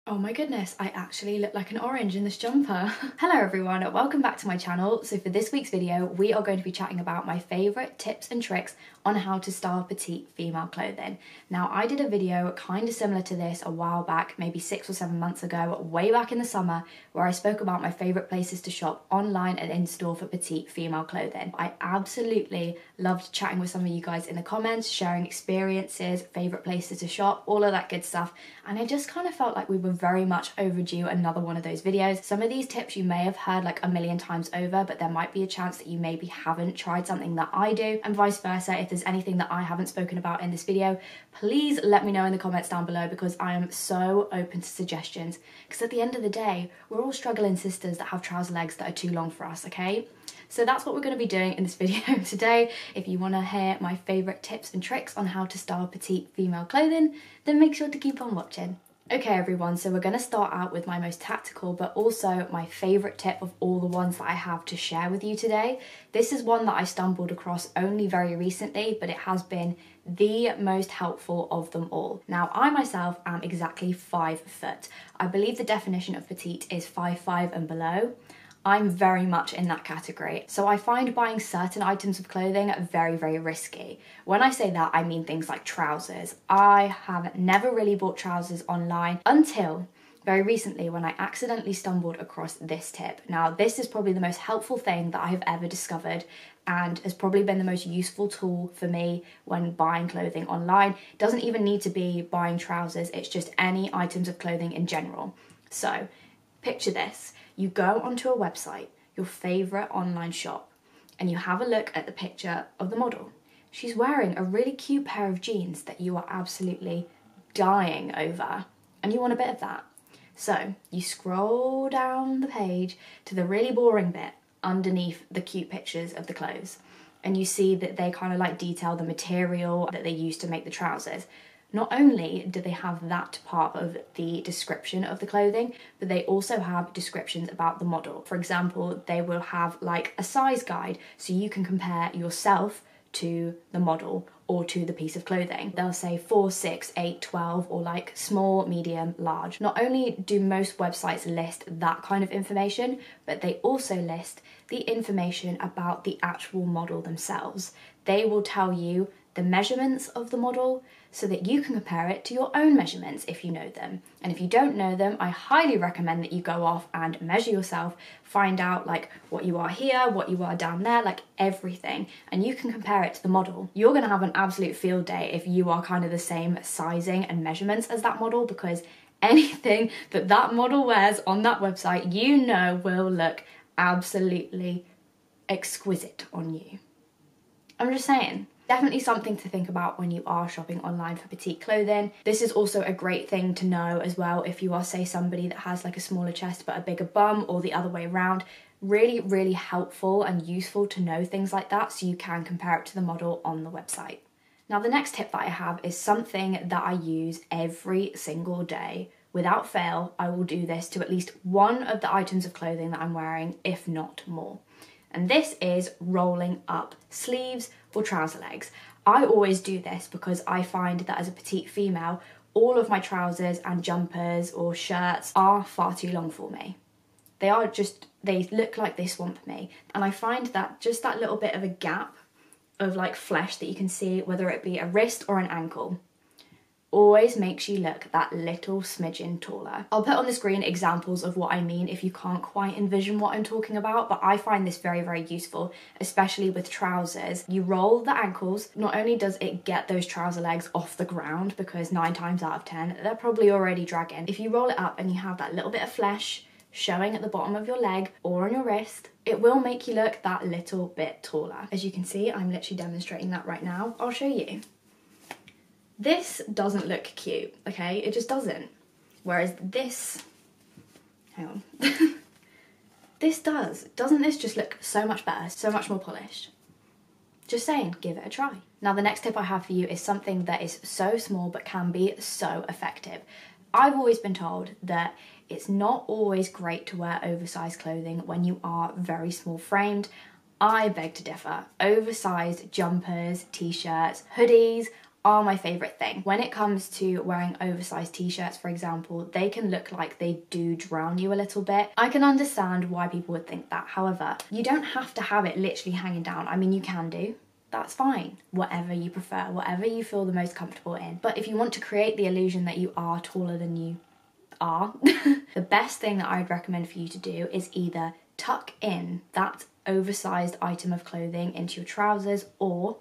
Oh my goodness, I actually look like an orange in this jumper. Hello everyone, welcome back to my channel. So for this week's video, we are going to be chatting about my favourite tips and tricks on how to style petite female clothing. Now I did a video kind of similar to this a while back, maybe 6 or 7 months ago, way back in the summer, where I spoke about my favourite places to shop online and in store for petite female clothing. I absolutely loved chatting with some of you guys in the comments, sharing experiences, favourite places to shop, all of that good stuff, and I just kind of felt like we were very much overdue another one of those videos. Some of these tips you may have heard like a million times over, but there might be a chance that you maybe haven't tried something that I do, and vice versa. If there's anything that I haven't spoken about in this video, please let me know in the comments down below, because I am so open to suggestions, because at the end of the day, we're all struggling sisters that have trouser legs that are too long for us, okay? So that's what we're going to be doing in this video today. If you want to hear my favourite tips and tricks on how to style petite female clothing, then make sure to keep on watching. Okay everyone, so we're going to start out with my most tactical but also my favourite tip of all the ones that I have to share with you today. This is one that I stumbled across only very recently, but it has been the most helpful of them all. Now I myself am exactly 5 foot. I believe the definition of petite is 5'5" and below. I'm very much in that category, so I find buying certain items of clothing very, very risky. When I say that, I mean things like trousers. I have never really bought trousers online until very recently when I accidentally stumbled across this tip. Now, this is probably the most helpful thing that I have ever discovered and has probably been the most useful tool for me when buying clothing online. It doesn't even need to be buying trousers, it's just any items of clothing in general. So, picture this. You go onto a website, your favourite online shop, and you have a look at the picture of the model. She's wearing a really cute pair of jeans that you are absolutely dying over, and you want a bit of that. So you scroll down the page to the really boring bit underneath the cute pictures of the clothes, and you see that they kind of like detail the material that they use to make the trousers. Not only do they have that part of the description of the clothing, but they also have descriptions about the model. For example, they will have like a size guide, so you can compare yourself to the model or to the piece of clothing. They'll say 4, 6, 8, 12, or like small, medium, large. Not only do most websites list that kind of information, but they also list the information about the actual model themselves. They will tell you the measurements of the model so that you can compare it to your own measurements if you know them. And if you don't know them, I highly recommend that you go off and measure yourself, find out like what you are here, what you are down there, like everything, and you can compare it to the model. You're gonna have an absolute field day if you are kind of the same sizing and measurements as that model, because anything that that model wears on that website, you know, will look absolutely exquisite on you. I'm just saying. Definitely something to think about when you are shopping online for petite clothing. This is also a great thing to know as well if you are, say, somebody that has like a smaller chest but a bigger bum, or the other way around. Really, really helpful and useful to know things like that so you can compare it to the model on the website. Now, the next tip that I have is something that I use every single day. Without fail, I will do this to at least one of the items of clothing that I'm wearing, if not more. And this is rolling up sleeves or trouser legs. I always do this because I find that as a petite female, all of my trousers and jumpers or shirts are far too long for me. They look like they swamp me. And I find that just that little bit of a gap of like flesh that you can see, whether it be a wrist or an ankle, always makes you look that little smidgen taller. I'll put on the screen examples of what I mean if you can't quite envision what I'm talking about, but I find this very, very useful, especially with trousers. You roll the ankles, not only does it get those trouser legs off the ground, because 9 times out of 10, they're probably already dragging. If you roll it up and you have that little bit of flesh showing at the bottom of your leg or on your wrist, it will make you look that little bit taller. As you can see, I'm literally demonstrating that right now. I'll show you. This doesn't look cute, okay? It just doesn't. Whereas this, hang on, this does. Doesn't this just look so much better, so much more polished? Just saying, give it a try. Now, the next tip I have for you is something that is so small but can be so effective. I've always been told that it's not always great to wear oversized clothing when you are very small framed. I beg to differ. Oversized jumpers, t-shirts, hoodies, are my favourite thing. When it comes to wearing oversized t-shirts, for example, they can look like they do drown you a little bit. I can understand why people would think that. However, you don't have to have it literally hanging down. I mean, you can do. That's fine. Whatever you prefer, whatever you feel the most comfortable in. But if you want to create the illusion that you are taller than you are, the best thing that I'd recommend for you to do is either tuck in that oversized item of clothing into your trousers or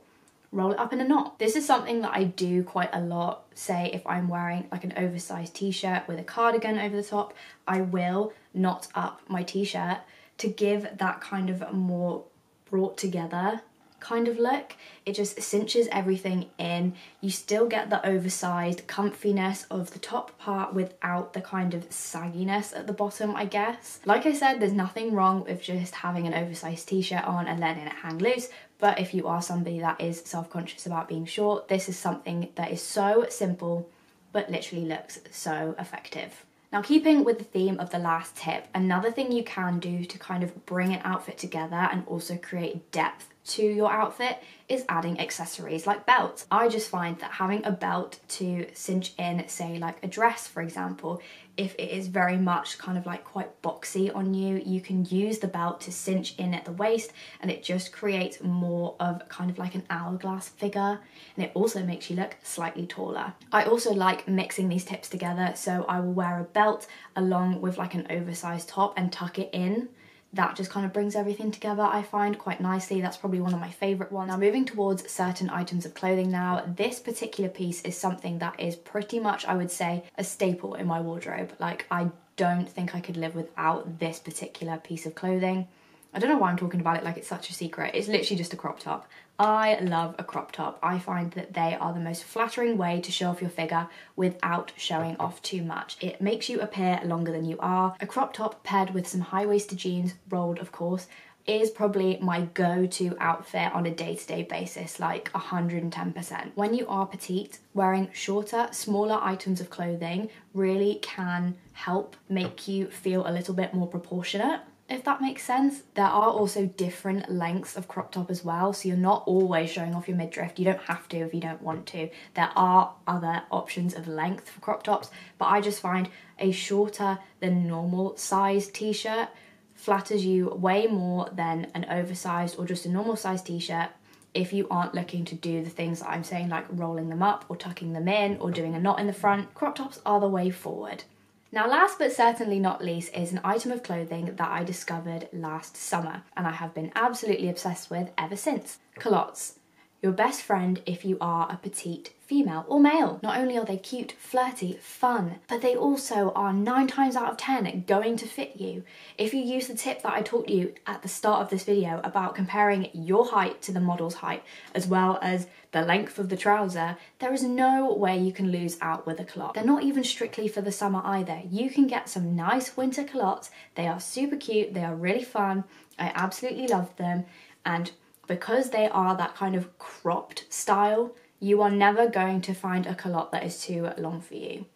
roll it up in a knot. This is something that I do quite a lot. Say if I'm wearing like an oversized t-shirt with a cardigan over the top, I will knot up my t-shirt to give that kind of more brought together kind of look. It just cinches everything in. You still get the oversized comfiness of the top part without the kind of sagginess at the bottom, I guess. Like I said, there's nothing wrong with just having an oversized t-shirt on and letting it hang loose, but if you are somebody that is self-conscious about being short, this is something that is so simple but literally looks so effective. Now, keeping with the theme of the last tip, another thing you can do to kind of bring an outfit together and also create depth to your outfit is adding accessories like belts. I just find that having a belt to cinch in, say like a dress for example, if it is very much kind of like quite boxy on you, you can use the belt to cinch in at the waist and it just creates more of kind of like an hourglass figure, and it also makes you look slightly taller. I also like mixing these tips together, so I will wear a belt along with like an oversized top and tuck it in. That just kind of brings everything together, I find, quite nicely. That's probably one of my favourite ones. Now, moving towards certain items of clothing now, this particular piece is something that is pretty much, I would say, a staple in my wardrobe. Like, I don't think I could live without this particular piece of clothing. I don't know why I'm talking about it like it's such a secret. It's literally just a crop top. I love a crop top. I find that they are the most flattering way to show off your figure without showing off too much. It makes you appear longer than you are. A crop top paired with some high-waisted jeans, rolled of course, is probably my go-to outfit on a day-to-day basis, like 110%. When you are petite, wearing shorter, smaller items of clothing really can help make you feel a little bit more proportionate, if that makes sense. There are also different lengths of crop top as well, so you're not always showing off your midriff. You don't have to if you don't want to. There are other options of length for crop tops, but I just find a shorter than normal size t-shirt flatters you way more than an oversized or just a normal size t-shirt if you aren't looking to do the things that I'm saying, like rolling them up or tucking them in or doing a knot in the front. Crop tops are the way forward. Now, last but certainly not least is an item of clothing that I discovered last summer and I have been absolutely obsessed with ever since. Culottes. Your best friend if you are a petite female or male. Not only are they cute, flirty, fun, but they also are 9 times out of 10 going to fit you. If you use the tip that I taught you at the start of this video about comparing your height to the model's height, as well as the length of the trouser, there is no way you can lose out with a culotte. They're not even strictly for the summer either. You can get some nice winter culottes. They are super cute, they are really fun. I absolutely love them, and because they are that kind of cropped style, you are never going to find a culotte that is too long for you.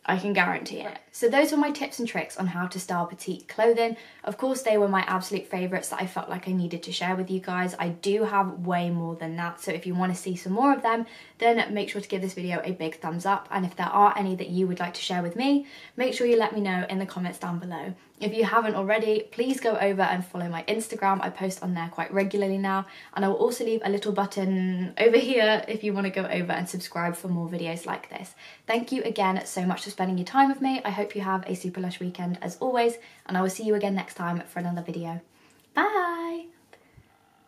I can guarantee it. So those were my tips and tricks on how to style petite clothing. Of course, they were my absolute favourites that I felt like I needed to share with you guys. I do have way more than that, so if you want to see some more of them, then make sure to give this video a big thumbs up. And if there are any that you would like to share with me, make sure you let me know in the comments down below. If you haven't already, please go over and follow my Instagram. I post on there quite regularly now, and I will also leave a little button over here if you want to go over and subscribe for more videos like this. Thank you again so much for spending your time with me. I hope you have a super lush weekend as always, and I will see you again next time for another video. Bye!